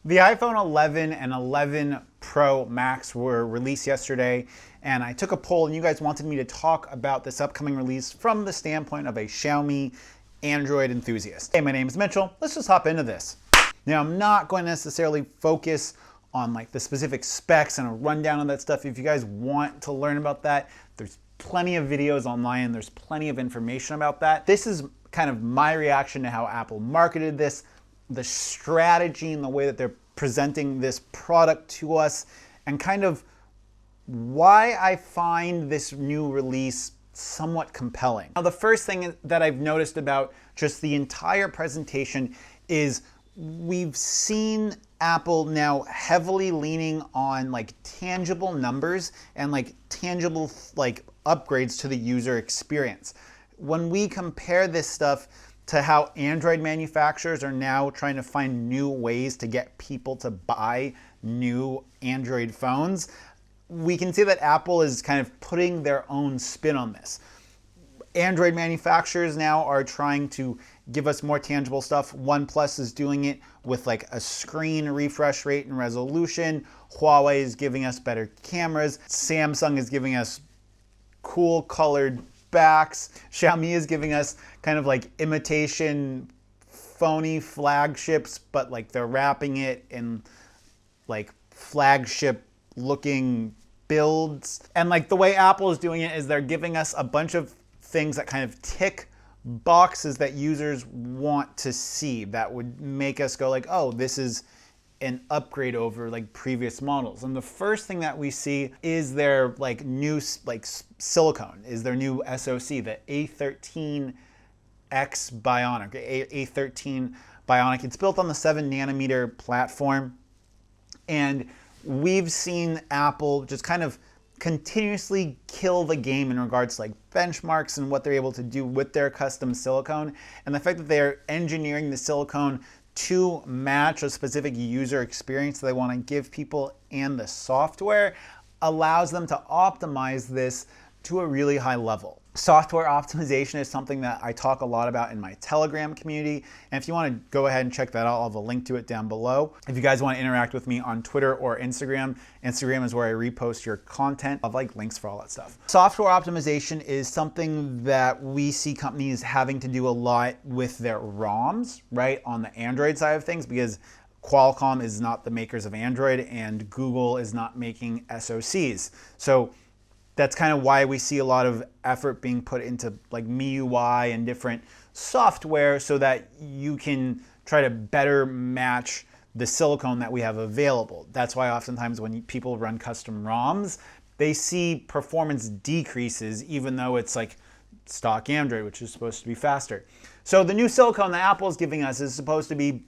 The iPhone 11 and 11 Pro Max were released yesterday, and I took a poll and you guys wanted me to talk about this upcoming release from the standpoint of a Xiaomi Android enthusiast. Hey, my name is Mitchell. Let's just hop into this. Now, I'm not going to necessarily focus on like the specific specs and a rundown of that stuff. If you guys want to learn about that, there's plenty of videos online and there's plenty of information about that. This is kind of my reaction to how Apple marketed this, the strategy and the way that they're presenting this product to us, and kind of why I find this new release somewhat compelling. Now, the first thing that I've noticed about just the entire presentation is we've seen Apple now heavily leaning on like tangible numbers and like tangible like upgrades to the user experience. When we compare this stuff to how Android manufacturers are now trying to find new ways to get people to buy new Android phones, we can see that Apple is kind of putting their own spin on this. Android manufacturers now are trying to give us more tangible stuff. OnePlus is doing it with like a screen refresh rate and resolution. Huawei is giving us better cameras. Samsung is giving us cool colored backs. Xiaomi is giving us kind of like imitation phony flagships, but like they're wrapping it in like flagship looking builds. And like the way Apple is doing it is they're giving us a bunch of things that kind of tick boxes that users want to see, that would make us go like, oh, this is an upgrade over like previous models. And the first thing that we see is their like new like silicone, is their new SoC, the A13X Bionic, A13 Bionic. It's built on the 7nm platform, and we've seen Apple just kind of continuously kill the game in regards to like benchmarks and what they're able to do with their custom silicone. And the fact that they're engineering the silicone to match a specific user experience that they want to give people, and the software allows them to optimize this to a really high level. Software optimization is something that I talk a lot about in my Telegram community, and if you want to go ahead and check that out, I'll have a link to it down below. If you guys want to interact with me on Twitter or Instagram, Instagram is where I repost your content. I'll have like links for all that stuff. Software optimization is something that we see companies having to do a lot with their ROMs, right, on the Android side of things, because Qualcomm is not the makers of Android and Google is not making SoCs. So that's kind of why we see a lot of effort being put into like MIUI and different software so that you can try to better match the silicone that we have available. That's why oftentimes when people run custom ROMs, they see performance decreases even though it's like stock Android, which is supposed to be faster. So the new silicone that Apple is giving us is supposed to be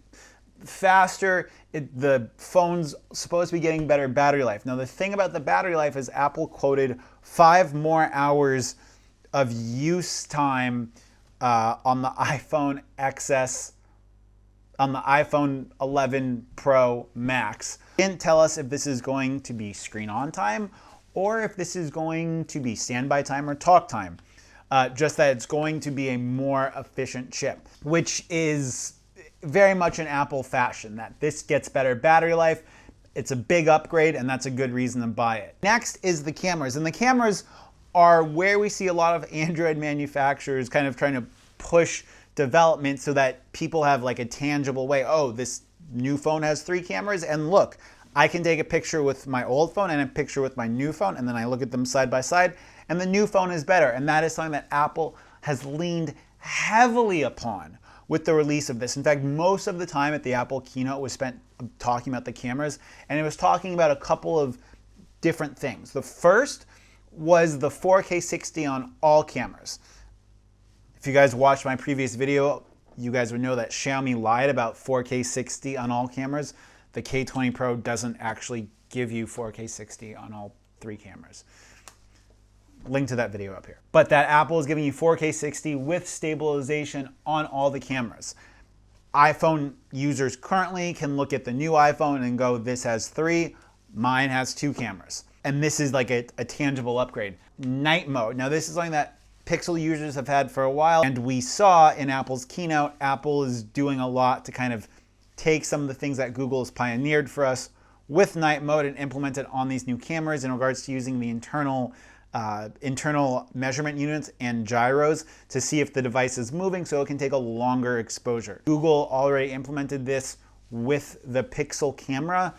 faster. The phone's supposed to be getting better battery life. Now, the thing about the battery life is Apple quoted 5 more hours of use time on the iPhone XS, on the iPhone 11 Pro Max. They didn't tell us if this is going to be screen on time or if this is going to be standby time or talk time. Just that it's going to be a more efficient chip, which is very much in Apple fashion, that this gets better battery life. It's a big upgrade, and that's a good reason to buy it. Next is the cameras, and the cameras are where we see a lot of Android manufacturers kind of trying to push development so that people have like a tangible way. Oh, this new phone has 3 cameras, and look, I can take a picture with my old phone and a picture with my new phone, and then I look at them side by side, and the new phone is better. And that is something that Apple has leaned heavily upon with the release of this. In fact, most of the time at the Apple keynote was spent talking about the cameras, and it was talking about a couple of different things. The first was the 4K 60 on all cameras. If you guys watched my previous video, you guys would know that Xiaomi lied about 4K 60 on all cameras. The K20 Pro doesn't actually give you 4K 60 on all 3 cameras. Link to that video up here. But that Apple is giving you 4K 60 with stabilization on all the cameras. iPhone users currently can look at the new iPhone and go, this has 3, mine has 2 cameras. And this is like a tangible upgrade. Night mode. Now this is something that Pixel users have had for a while, and we saw in Apple's keynote, Apple is doing a lot to kind of take some of the things that Google has pioneered for us with night mode and implement it on these new cameras in regards to using the internal measurement units and gyros to see if the device is moving so it can take a longer exposure. Google already implemented this with the Pixel camera.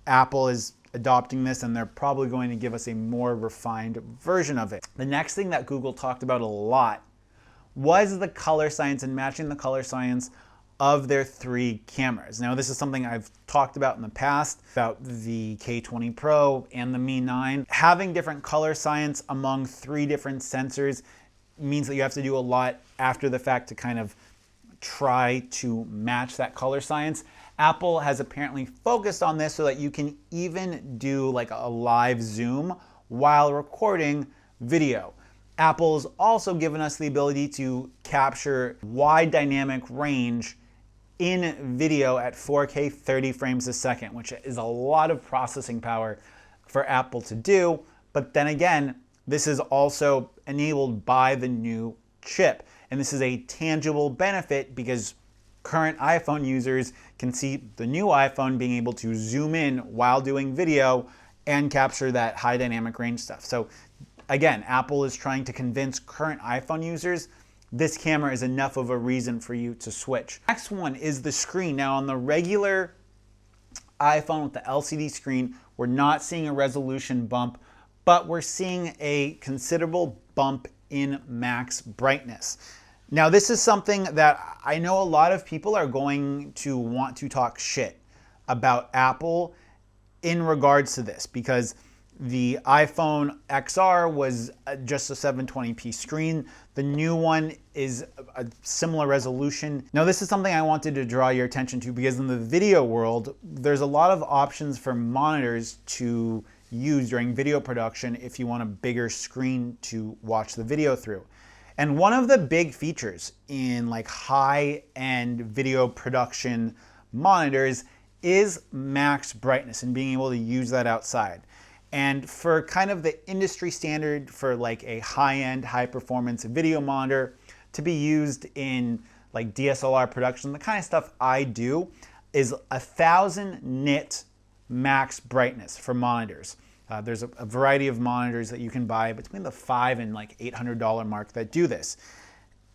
Apple is adopting this, and they're probably going to give us a more refined version of it. The next thing that Google talked about a lot was the color science and matching the color science of their 3 cameras. Now, this is something I've talked about in the past, about the K20 Pro and the Mi 9. Having different color science among 3 different sensors means that you have to do a lot after the fact to kind of try to match that color science. Apple has apparently focused on this so that you can even do like a live zoom while recording video. Apple's also given us the ability to capture wide dynamic range in video at 4K 30 frames a second, which is a lot of processing power for Apple to do. But then again, this is also enabled by the new chip. And this is a tangible benefit because current iPhone users can see the new iPhone being able to zoom in while doing video and capture that high dynamic range stuff. So again, Apple is trying to convince current iPhone users this camera is enough of a reason for you to switch. Next one is the screen. Now on the regular iPhone with the LCD screen, we're not seeing a resolution bump, but we're seeing a considerable bump in max brightness. Now this is something that I know a lot of people are going to want to talk shit about Apple in regards to this, because the iPhone XR was just a 720p screen. The new one is a similar resolution. Now this is something I wanted to draw your attention to because in the video world, there's a lot of options for monitors to use during video production if you want a bigger screen to watch the video through. And one of the big features in like high-end video production monitors is max brightness and being able to use that outside. And for kind of the industry standard for like a high-end, high-performance video monitor to be used in like DSLR production, the kind of stuff I do is 1000 nit max brightness for monitors. There's a variety of monitors that you can buy between the $500 and like $800 mark that do this.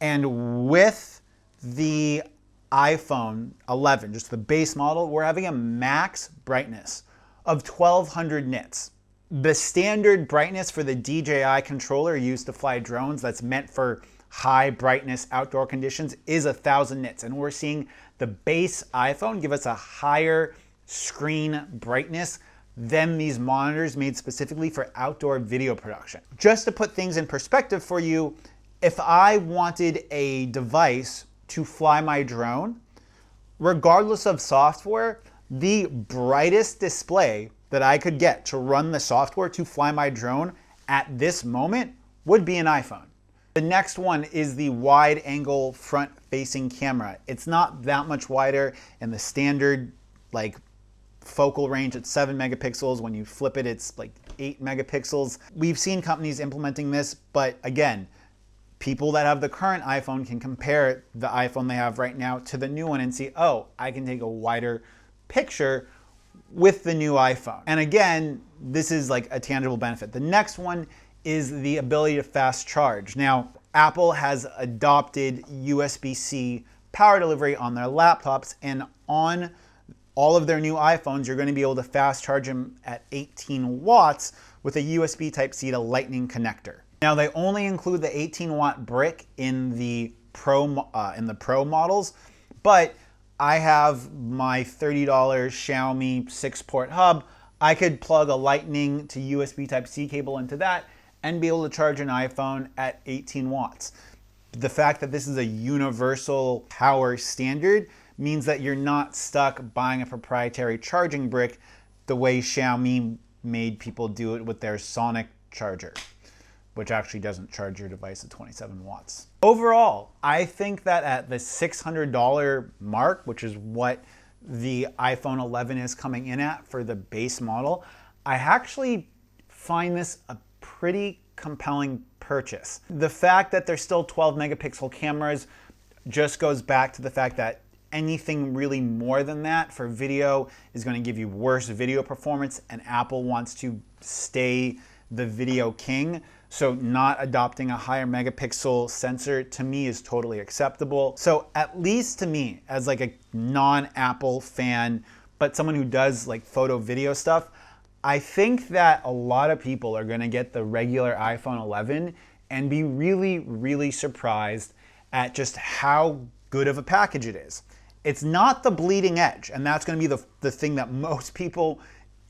And with the iPhone 11, just the base model, we're having a max brightness of 1200 nits. The standard brightness for the DJI controller used to fly drones that's meant for high brightness outdoor conditions is 1000 nits. And we're seeing the base iPhone give us a higher screen brightness than these monitors made specifically for outdoor video production. Just to put things in perspective for you, if I wanted a device to fly my drone, regardless of software, the brightest display that I could get to run the software to fly my drone at this moment would be an iPhone. The next one is the wide angle front facing camera. It's not that much wider, and the standard like focal range at 7 megapixels. When you flip it, it's like 8 megapixels. We've seen companies implementing this, but again, people that have the current iPhone can compare the iPhone they have right now to the new one and see, oh, I can take a wider picture with the new iPhone. And again, this is like a tangible benefit. The next one is the ability to fast charge. Now, Apple has adopted USB-C power delivery on their laptops, and on all of their new iPhones, you're going to be able to fast charge them at 18 watts with a USB Type-C to Lightning connector. Now, they only include the 18-watt brick in the Pro models, but I have my $30 Xiaomi 6-port hub. I could plug a Lightning to USB Type-C cable into that and be able to charge an iPhone at 18 watts. The fact that this is a universal power standard means that you're not stuck buying a proprietary charging brick the way Xiaomi made people do it with their Sonic charger, which actually doesn't charge your device at 27 watts. Overall, I think that at the $600 mark, which is what the iPhone 11 is coming in at for the base model, I actually find this a pretty compelling purchase. The fact that they're still 12 megapixel cameras just goes back to the fact that anything really more than that for video is going to give you worse video performance, and Apple wants to stay the video king. So not adopting a higher megapixel sensor to me is totally acceptable. So at least to me, as like a non-Apple fan, but someone who does like photo video stuff, I think that a lot of people are going to get the regular iPhone 11 and be really, really surprised at just how good of a package it is. It's not the bleeding edge, and that's going to be the thing that most people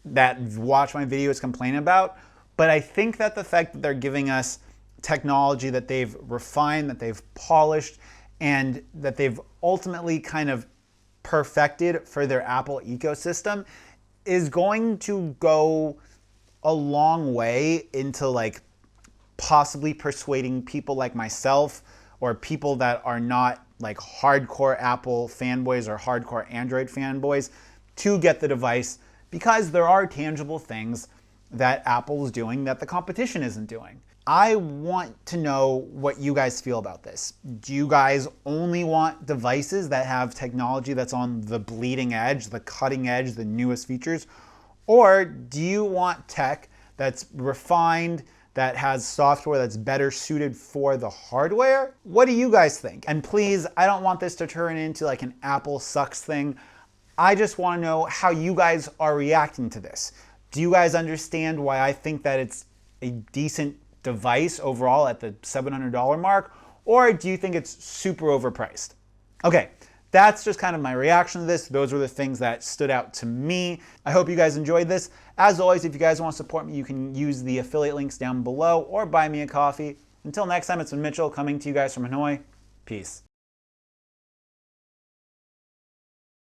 that watch my videos complain about. But I think that the fact that they're giving us technology that they've refined, that they've polished, and that they've ultimately kind of perfected for their Apple ecosystem is going to go a long way into like possibly persuading people like myself or people that are not like hardcore Apple fanboys or hardcore Android fanboys to get the device, because there are tangible things that Apple is doing that the competition isn't doing. I want to know what you guys feel about this. Do you guys only want devices that have technology that's on the bleeding edge, the cutting edge, the newest features? Or do you want tech that's refined, that has software that's better suited for the hardware? What do you guys think? And please, I don't want this to turn into like an Apple sucks thing. I just want to know how you guys are reacting to this. Do you guys understand why I think that it's a decent device overall at the $700 mark? Or do you think it's super overpriced? Okay, that's just kind of my reaction to this. Those were the things that stood out to me. I hope you guys enjoyed this. As always, if you guys want to support me, you can use the affiliate links down below or buy me a coffee. Until next time, it's been Mitchell coming to you guys from Hanoi. Peace.